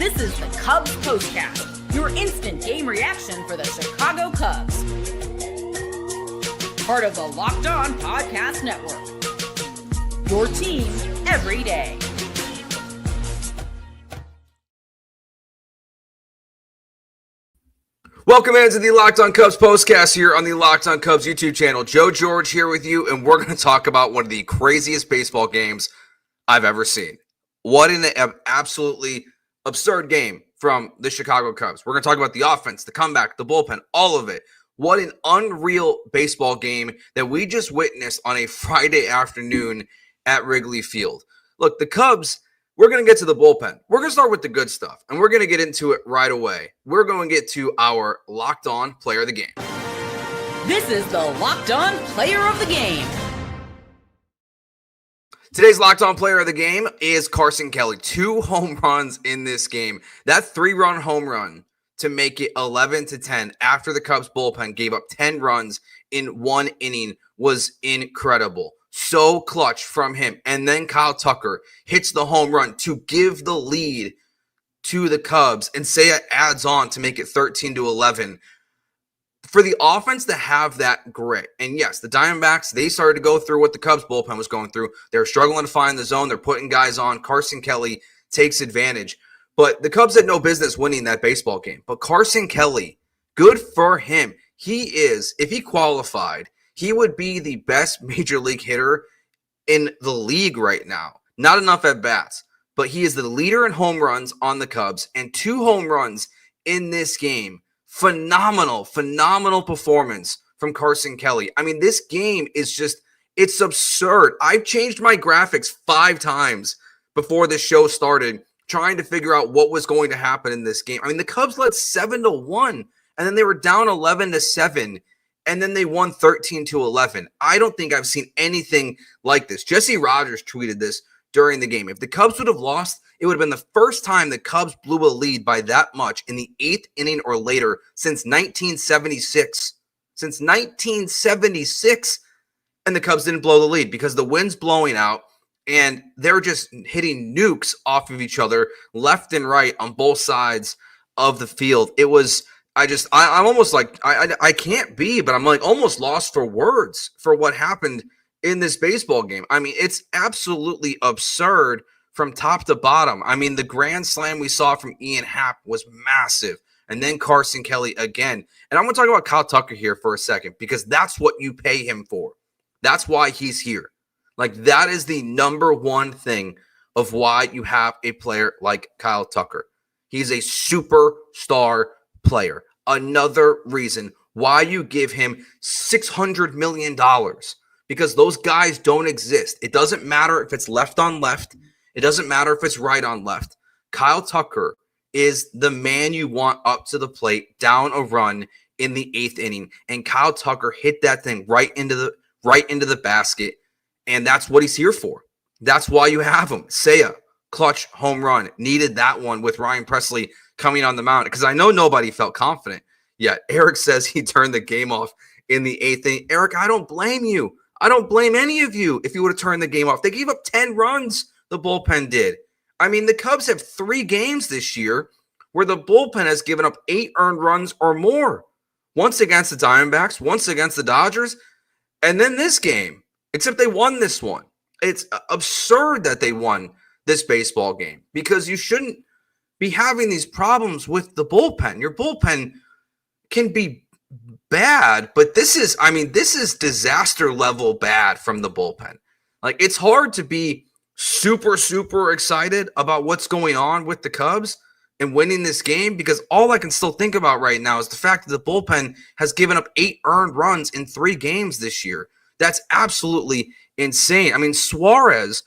This is the Cubs Postcast, your instant game reaction for the Chicago Cubs. Part of the Locked On Podcast Network. Your team every day. Welcome into the Locked On Cubs Postcast here on the Locked On Cubs YouTube channel. Joe George here with you, and we're going to talk about one of the craziest baseball games I've ever seen. What an absolutely absurd game from the Chicago Cubs. We're going to talk about the offense, the comeback, the bullpen, all of it. What an unreal baseball game that we just witnessed on a Friday afternoon at Wrigley Field. Look, the Cubs, we're going to get to the bullpen. We're going to start with the good stuff, and we're going to get into it right away. We're going to get to our Locked On Player of the Game. This is the Locked On Player of the Game. Today's Locked On Player of the Game is Carson Kelly. 2 home runs in this game. That 3-run home run to make it 11-10 after the Cubs bullpen gave up 10 runs in 1 inning was incredible. So clutch from him. And then Kyle Tucker hits the home run to give the lead to the Cubs, and Seiya adds on to make it 13-11. For the offense to have that grit, and yes, the Diamondbacks, they started to go through what the Cubs bullpen was going through. They're struggling to find the zone. They're putting guys on. Carson Kelly takes advantage. But the Cubs had no business winning that baseball game. But Carson Kelly, good for him. He is, if he qualified, he would be the best major league hitter in the league right now. Not enough at bats, but he is the leader in home runs on the Cubs, and 2 home runs in this game. Phenomenal performance from Carson Kelly. I mean, this game is just, it's absurd. I've changed my graphics 5 times before this show started, trying to figure out what was going to happen in this game. I mean, the Cubs led 7-1, and then they were down 11-7, and then they won 13-11. I don't think I've seen anything like this. Jesse Rogers tweeted this during the game. If the Cubs would have lost, it would have been the first time the Cubs blew a lead by that much in the 8th inning or later since 1976. Since 1976, and the Cubs didn't blow the lead because the wind's blowing out, and they're just hitting nukes off of each other left and right on both sides of the field. It was, I'm almost like, I can't be, but I'm like almost lost for words for what happened in this baseball game. I mean, it's absolutely absurd from top to bottom. I mean, the grand slam we saw from Ian Happ was massive. And then Carson Kelly again. And I'm going to talk about Kyle Tucker here for a second, because that's what you pay him for. That's why he's here. Like, that is the number one thing of why you have a player like Kyle Tucker. He's a superstar player. Another reason why you give him $600 million, because those guys don't exist. It doesn't matter if it's left on left. It doesn't matter if it's right on left. Kyle Tucker is the man you want up to the plate, down a run in the 8th inning. And Kyle Tucker hit that thing right into the basket. And that's what he's here for. That's why you have him. Seiya, clutch home run. Needed that one with Ryan Presley coming on the mound, because I know nobody felt confident yet. Eric says he turned the game off in the 8th inning. Eric, I don't blame you. I don't blame any of you if you would have turned the game off. They gave up 10 runs, the bullpen did. I mean, the Cubs have 3 games this year where the bullpen has given up 8 earned runs or more. Once against the Diamondbacks, once against the Dodgers, and then this game. Except they won this one. It's absurd that they won this baseball game, because you shouldn't be having these problems with the bullpen. Your bullpen can be bad, but this is disaster level bad from the bullpen. Like, it's hard to be super excited about what's going on with the Cubs and winning this game, because all I can still think about right now is the fact that the bullpen has given up 8 earned runs in 3 games this year. That's absolutely insane. I mean, Suarez,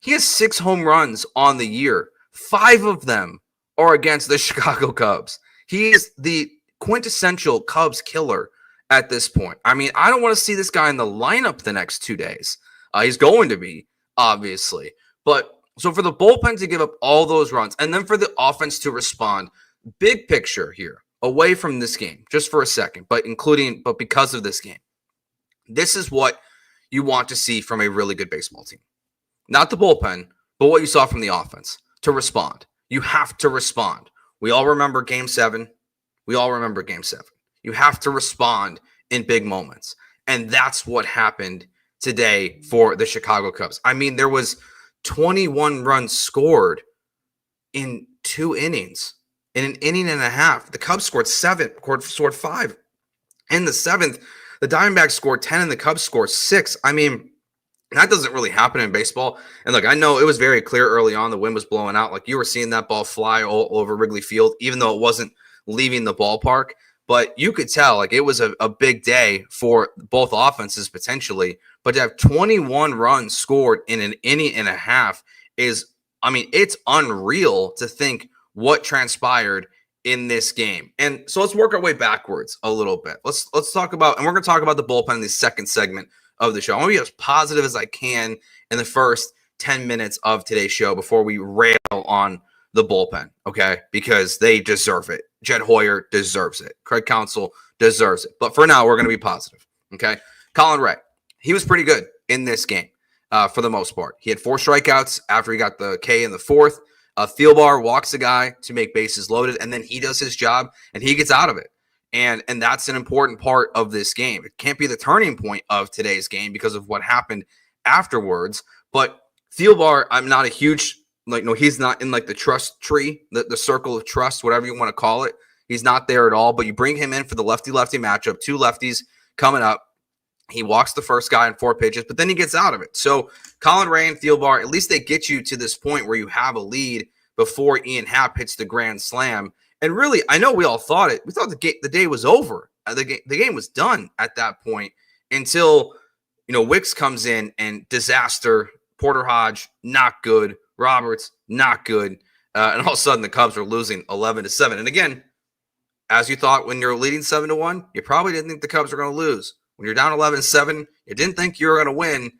he has 6 home runs on the year. 5 of them are against the Chicago Cubs. He is the quintessential Cubs killer at this point. I mean, I don't want to see this guy in the lineup the next 2 days. He's going to be, obviously. But so for the bullpen to give up all those runs, and then for the offense to respond, big picture here, away from this game, just for a second, but because of this game, this is what you want to see from a really good baseball team. Not the bullpen, but what you saw from the offense to respond. you have to respond. We all remember Game 7. You have to respond in big moments. And that's what happened today for the Chicago Cubs. I mean, there was 21 runs scored in 2 innings. In an inning and a half, the Cubs scored 5. In the 7th, the Diamondbacks scored 10 and the Cubs scored 6. I mean, that doesn't really happen in baseball. And look, I know it was very clear early on. The wind was blowing out. Like, you were seeing that ball fly all over Wrigley Field, even though it wasn't leaving the ballpark. But you could tell, like, it was a big day for both offenses potentially. But to have 21 runs scored in an inning and a half is, I mean, it's unreal to think what transpired in this game. And so let's work our way backwards a little bit. Let's talk about, and we're going to talk about the bullpen in the second segment of the show. I want to be as positive as I can in the first 10 minutes of today's show before we rail on the bullpen, okay? Because they deserve it. Jed Hoyer deserves it. Craig Counsell deserves it. But for now, we're going to be positive, okay? Colin Rea, he was pretty good in this game for the most part. He had 4 strikeouts after he got the K in the 4th. Thielbar walks a guy to make bases loaded, and then he does his job, and he gets out of it. And that's an important part of this game. It can't be the turning point of today's game because of what happened afterwards. But Thielbar, I'm not a huge, he's not in like the trust tree, the circle of trust, whatever you want to call it. He's not there at all. But you bring him in for the lefty-lefty matchup, 2 lefties coming up. He walks the first guy in 4 pitches, but then he gets out of it. So Colin Rea and Thielbar, at least they get you to this point where you have a lead before Ian Happ hits the grand slam. And really, I know we all thought it. We thought the day was over. The game was done at that point until, Wicks comes in and disaster. Porter Hodge, not good. Roberts, not good. And all of a sudden, the Cubs are losing 11-7. And again, as you thought when you're leading 7-1, you probably didn't think the Cubs were going to lose. When you're down 11-7, you didn't think you were going to win.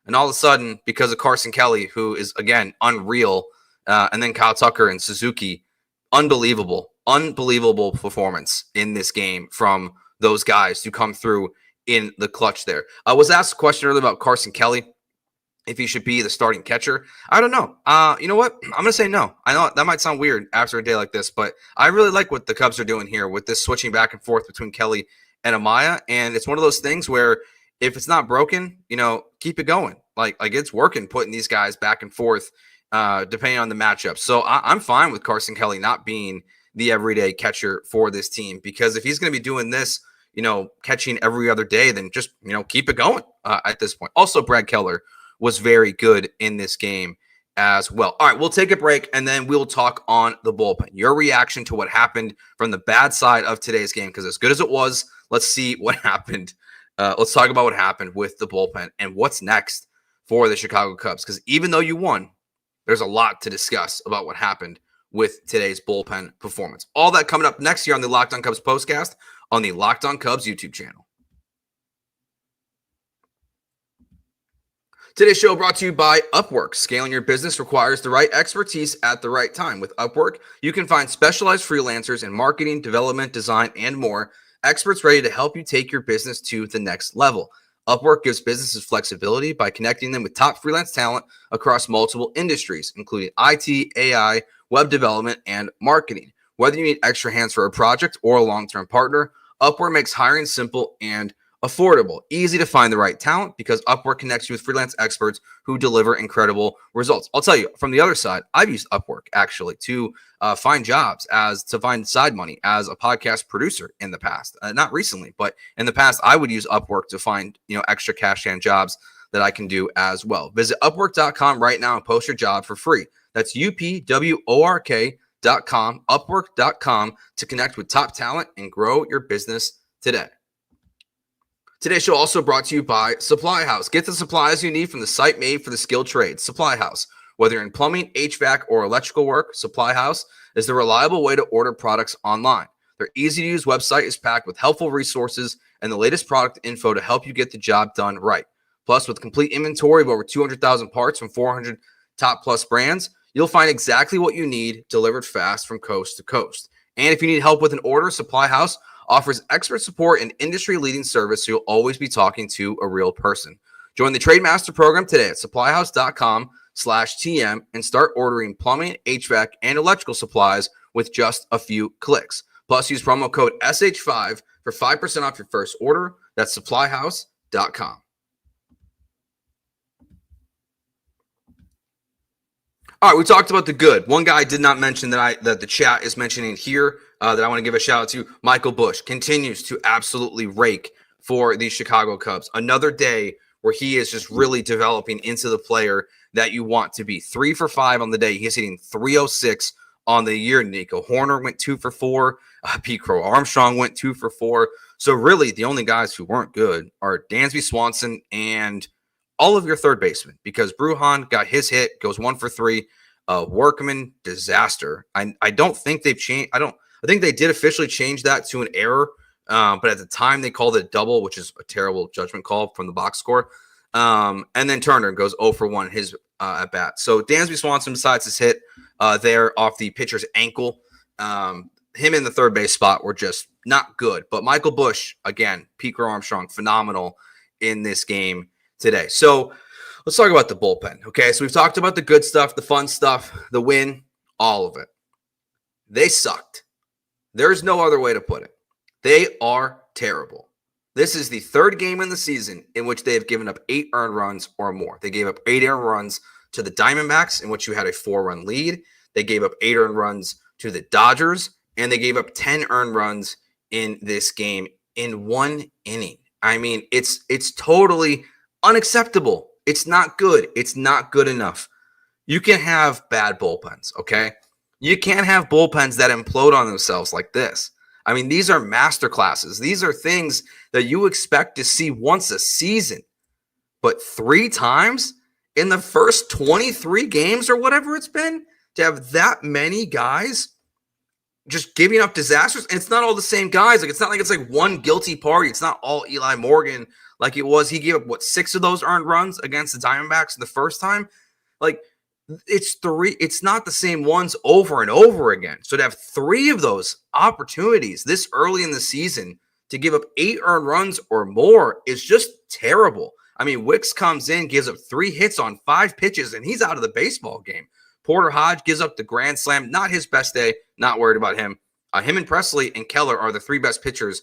And all of a sudden, because of Carson Kelly, who is, again, unreal, and then Kyle Tucker and Suzuki, unbelievable performance in this game from those guys who come through in the clutch there. I was asked a question earlier about Carson Kelly, if he should be the starting catcher. I don't know. You know what? I'm going to say no. I know that might sound weird after a day like this, but I really like what the Cubs are doing here with this switching back and forth between Kelly and Amaya. And it's one of those things where if it's not broken, keep it going. Like it's working, putting these guys back and forth, depending on the matchup. So I'm fine with Carson Kelly not being the everyday catcher for this team, because if he's going to be doing this, catching every other day, then just, keep it going at this point. Also, Brad Keller was very good in this game as well. All right, we'll take a break and then we'll talk on the bullpen. Your reaction to what happened from the bad side of today's game, because as good as it was, let's see what happened. Let's talk about what happened with the bullpen and what's next for the Chicago Cubs, because even though you won, there's a lot to discuss about what happened with today's bullpen performance. All that coming up next year on the Locked On Cubs postcast on the Locked On Cubs YouTube channel. Today's show brought to you by Upwork. Scaling your business requires the right expertise at the right time. With Upwork, you can find specialized freelancers in marketing, development, design, and more. Experts ready to help you take your business to the next level. Upwork gives businesses flexibility by connecting them with top freelance talent across multiple industries, including IT, AI, web development, and marketing. Whether you need extra hands for a project or a long-term partner, Upwork makes hiring simple and affordable. Easy to find the right talent because Upwork connects you with freelance experts who deliver incredible results. I'll tell you, from the other side, I've used Upwork actually to find jobs, to find side money as a podcast producer in the past. Not recently, but in the past, I would use Upwork to find extra cash hand jobs that I can do as well. Visit Upwork.com right now and post your job for free. That's UPWORK.com, Upwork.com to connect with top talent and grow your business today. Today's show also brought to you by Supply House. Get the supplies you need from the site made for the skilled trades. Supply House. Whether you're in plumbing, HVAC, or electrical work, Supply House is the reliable way to order products online. Their easy-to-use website is packed with helpful resources and the latest product info to help you get the job done right. Plus, with complete inventory of over 200,000 parts from 400 top-plus brands, you'll find exactly what you need delivered fast from coast to coast. And if you need help with an order, Supply House offers expert support and industry-leading service, so you'll always be talking to a real person. Join the Trade Master program today at supplyhouse.com HomeRunner.com/TM and start ordering plumbing, HVAC, and electrical supplies with just a few clicks. Plus, use promo code SH5 for 5% off your first order. That's supplyhouse.com. All right, we talked about the good. One guy I did not mention that the chat is mentioning here that I want to give a shout out to. Michael Busch continues to absolutely rake for the Chicago Cubs. Another day where he is just really developing into the player that you want to be. 3 for 5 on the day. He's hitting .306 on the year. Nico Horner went 2 for 4. Crow-Armstrong went 2 for 4. So really, the only guys who weren't good are Dansby Swanson and all of your third basemen, because Brujan got his hit, goes 1 for 3. Workman, disaster. I don't think they've changed. I think they did officially change that to an error, but at the time they called it a double, which is a terrible judgment call from the box score. And then Turner goes 0 for 1 his at bat. So Dansby Swanson, besides his hit there off the pitcher's ankle, him in the third base spot were just not good. But Michael Busch, again, Crow-Armstrong, phenomenal in this game today. So let's talk about the bullpen. Okay, so we've talked about the good stuff, the fun stuff, the win, all of it. They sucked. There's no other way to put it. They are terrible. This is the third game in the season in which they have given up 8 earned runs or more. They gave up 8 earned runs to the Diamondbacks, in which you had a 4-run lead. They gave up 8 earned runs to the Dodgers, and they gave up 10 earned runs in this game in 1 inning. I mean, it's totally unacceptable. It's not good. It's not good enough. You can have bad bullpens, okay? You can't have bullpens that implode on themselves like this. I mean, these are master classes. These are things that you expect to see once a season. But 3 times in the first 23 games or whatever it's been, to have that many guys just giving up disasters. And it's not all the same guys. Like, it's not like it's like one guilty party. It's not all Eli Morgan like it was. He gave up, 6 of those earned runs against the Diamondbacks the first time? Like, it's not the same ones over and over again. So to have 3 of those opportunities this early in the season to give up 8 earned runs or more is just terrible. I mean, Wicks comes in, gives up 3 hits on 5 pitches, and he's out of the baseball game. Porter Hodge gives up the grand slam. Not his best day. Not worried about him. Him and Presley and Keller are the 3 best pitchers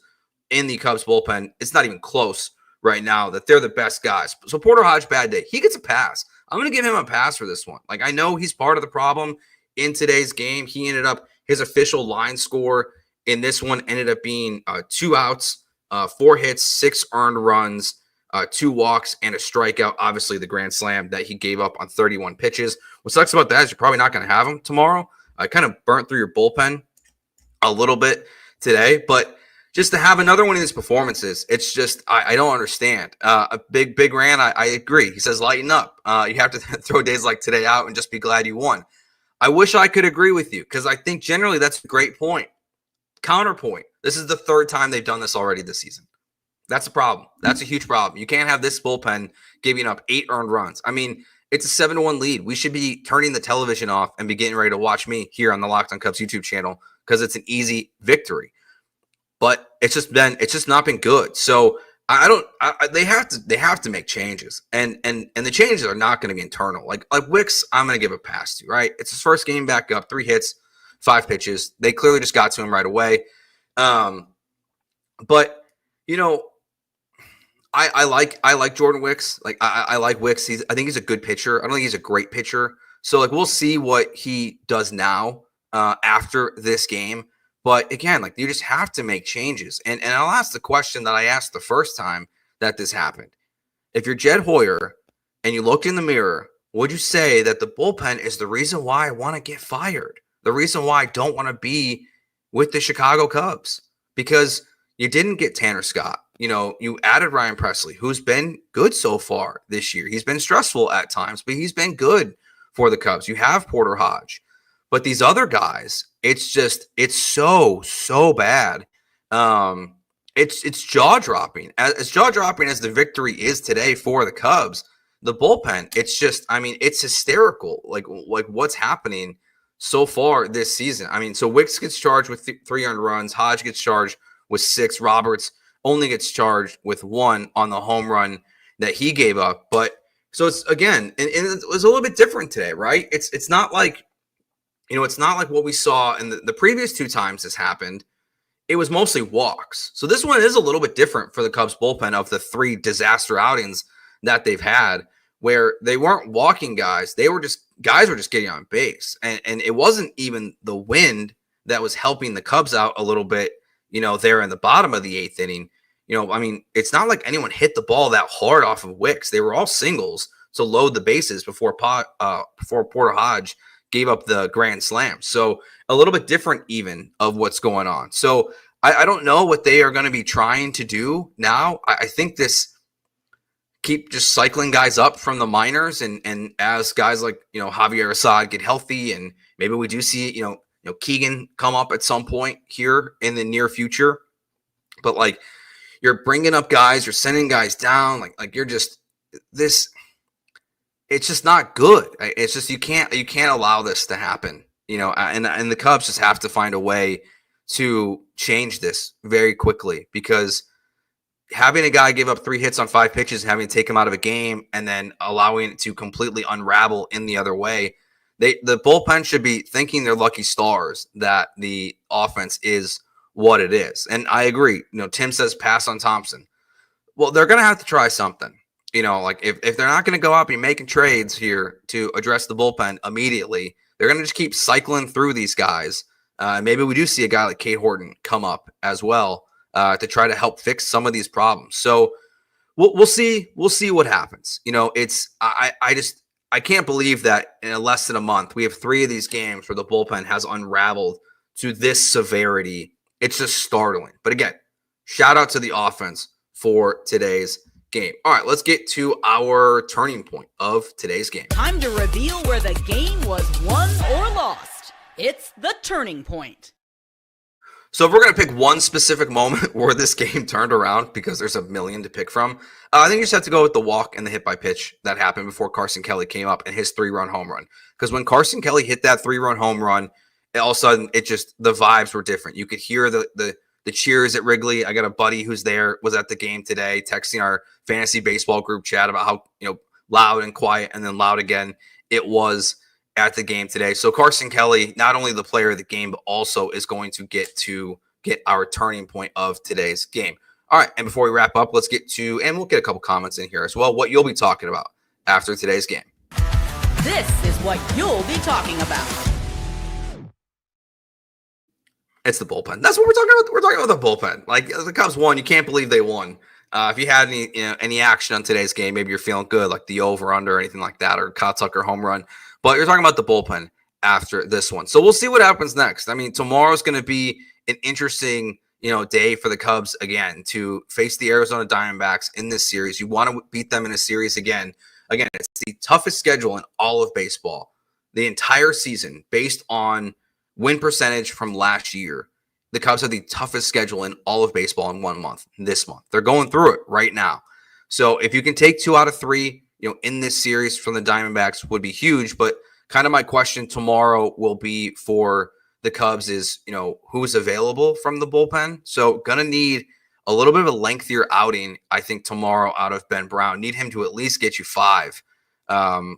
in the Cubs bullpen. It's not even close right now that they're the best guys. So Porter Hodge, bad day. He gets a pass. I'm going to give him a pass for this one. Like, I know he's part of the problem in today's game. He ended up, his official line score in this one ended up being 2 outs, 4 hits, 6 earned runs, 2 walks, and a strikeout. Obviously, the grand slam that he gave up on 31 pitches. What sucks about that is you're probably not going to have him tomorrow. I kind of burnt through your bullpen a little bit today, but just to have another one of these performances, it's just, I don't understand. A big Ran, I agree. He says, lighten up. You have to throw days like today out and just be glad you won. I wish I could agree with you, because I think generally that's a great point. Counterpoint. This is the 3rd time they've done this already this season. That's a problem. That's a huge problem. You can't have this bullpen giving up 8 earned runs. I mean, it's a 7-1 lead. We should be turning the television off and be getting ready to watch me here on the Locked on Cubs YouTube channel, because it's an easy victory. But it's just not been good. So they have to make changes, and the changes are not going to be internal. Like Wicks, I'm going to give a pass to, right? It's his first game back up, 3 hits, 5 pitches. They clearly just got to him right away. But you know, I like Jordan Wicks. Like I like Wicks. I think he's a good pitcher. I don't think he's a great pitcher. So like we'll see what he does now after this game. But again, like you just have to make changes. And I'll ask the question that I asked the first time that this happened. If you're Jed Hoyer and you looked in the mirror, would you say that the bullpen is the reason why I want to get fired? The reason why I don't want to be with the Chicago Cubs? Because you didn't get Tanner Scott. You know, you added Ryan Presley, who's been good so far this year. He's been stressful at times, but he's been good for the Cubs. You have Porter Hodge. But these other guys, it's so bad. It's jaw-dropping. As jaw-dropping as the victory is today for the Cubs, the bullpen, it's just, I mean, it's hysterical. Like what's happening so far this season. I mean, so Wicks gets charged with 3 earned runs. Hodge gets charged with 6. Roberts only gets charged with 1 on the home run that he gave up. But So it's again, and it was a little bit different today, right? It's not like, it's not like what we saw in the previous two times this happened. It was mostly walks. So this one is a little bit different for the Cubs bullpen of the three disaster outings that they've had, where they weren't walking guys. Guys were just getting on base. And it wasn't even the wind that was helping the Cubs out a little bit, there in the bottom of the eighth inning. It's not like anyone hit the ball that hard off of Wicks. They were all singles to load the bases before Porter Hodge gave up the grand slam. So a little bit different even of what's going on. So I don't know what they are going to be trying to do now. I think this keep just cycling guys up from the minors, and as guys like, Javier Assad get healthy, and maybe we do see, Keegan come up at some point here in the near future. But like, you're bringing up guys, you're sending guys down, like you're just this. It's just not good. It's just you can't allow this to happen, and the Cubs just have to find a way to change this very quickly, because having a guy give up 3 hits on 5 pitches, having to take him out of a game, and then allowing it to completely unravel in the other way, the bullpen should be thanking their lucky stars that the offense is what it is. And I agree. Tim says pass on Thompson. Well, they're going to have to try something. Like if they're not going to go out and be making trades here to address the bullpen immediately, they're going to just keep cycling through these guys. Maybe we do see a guy like Cade Horton come up as well to try to help fix some of these problems. So we'll see. We'll see what happens. I can't believe that in less than a month we have 3 of these games where the bullpen has unraveled to this severity. It's just startling. But again, shout out to the offense for today's game. All right, let's get to our turning point of today's game. Time to reveal where the game was won or lost. It's the turning point. So if we're going to pick one specific moment where this game turned around, because there's a million to pick from, I think you just have to go with the walk and the hit by pitch that happened before Carson Kelly came up and his 3-run home run. Because when Carson Kelly hit that 3-run home run, all of a sudden the vibes were different. You could hear the cheers at Wrigley. I got a buddy who's was at the game today, texting our fantasy baseball group chat about how, loud and quiet and then loud again it was at the game today. So Carson Kelly, not only the player of the game, but also is going to get our turning point of today's game. All right. And before we wrap up, let's get to, and we'll get a couple comments in here as well, what you'll be talking about after today's game. This is what you'll be talking about. It's the bullpen. That's what we're talking about. We're talking about the bullpen. Like, the Cubs won. You can't believe they won. If you had any action on today's game, maybe you're feeling good, like the over/under or anything like that, or Kyle Tucker home run. But you're talking about the bullpen after this one. So we'll see what happens next. Tomorrow's going to be an interesting, day for the Cubs again to face the Arizona Diamondbacks in this series. You want to beat them in a series again. Again, it's the toughest schedule in all of baseball, the entire season, based on win percentage from last year. The Cubs have the toughest schedule in all of baseball in 1 month, this month. They're going through it right now. So if you can take 2 out of 3, in this series from the Diamondbacks would be huge. But kind of my question tomorrow will be for the Cubs is, who's available from the bullpen. So going to need a little bit of a lengthier outing, I think, tomorrow out of Ben Brown. Need him to at least get you 5,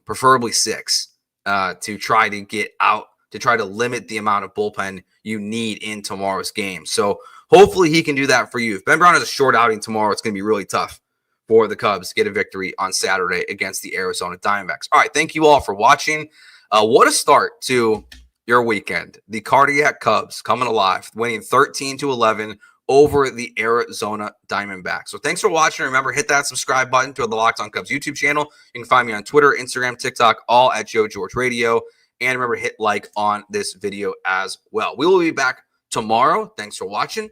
preferably 6, to try to get out, to try to limit the amount of bullpen you need in tomorrow's game. So hopefully he can do that for you. If Ben Brown has a short outing tomorrow, it's going to be really tough for the Cubs to get a victory on Saturday against the Arizona Diamondbacks. All right, thank you all for watching. What a start to your weekend. The Cardiac Cubs coming alive, winning 13-11 over the Arizona Diamondbacks. So thanks for watching. Remember, hit that subscribe button to the Locked On Cubs YouTube channel. You can find me on Twitter, Instagram, TikTok, all at Joe George Radio. And remember, hit like on this video as well. We will be back tomorrow. Thanks for watching.